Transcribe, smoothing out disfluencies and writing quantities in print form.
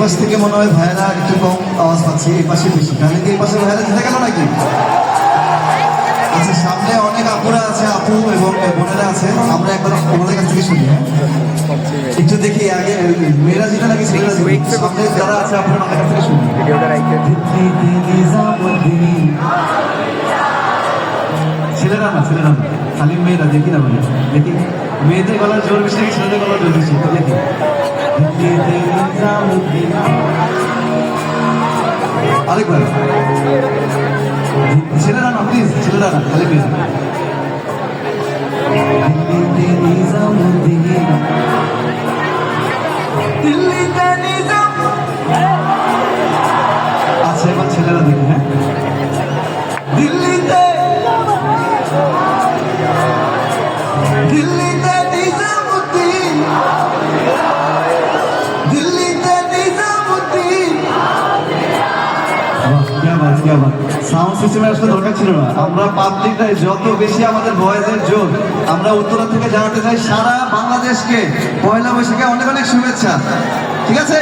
পাশ থেকে মনে হয় ভাইয়েরা একটু কম আওয়াজ পাচ্ছে, এই পাশে বেশি। তাহলে কি এই পাশে ভাইয়েরা জিতে গেল নাকি? আচ্ছা, সামনে অনেক আপুরা আছে, আপু এবং বোনেরা আছে, আমরা একবার ওনাদের কাছ থেকে শুনি। একটু দেখি আগে মেয়েরা জিতে নাকি ছেলেরা জিতে, সামনে যারা আছে আপনারা ওনাদের কাছ থেকে শুনি। ছেলেরা না, ছেলেরা না, খালি মেয়েরা। দেখি না বলি, দেখি মেয়েদের গলার জোর বেশি নাকি ছেলেদের গলার জোর বেশি, দেখি। আরেকবার, ছেলেরা না প্লিজ, ছেলেরা না, খালি মেয়েরা। আচ্ছা, এবার ছেলেরা দেখি। হ্যাঁ, দিল্লিতে দিল্লিতে নিজামুদ্দিন, দিল্লিতে নিজামুদ্দিন। সাউন্ড সিস্টেমের আসলে দরকার ছিল না। আমরা পাবলিকটাই যত বেশি আমাদের ভয়েসের জোর, আমরা উত্তরা থেকে জানাতে চাই সারা বাংলাদেশকে পয়লা বৈশাখে অনেক অনেক শুভেচ্ছা। ঠিক আছে।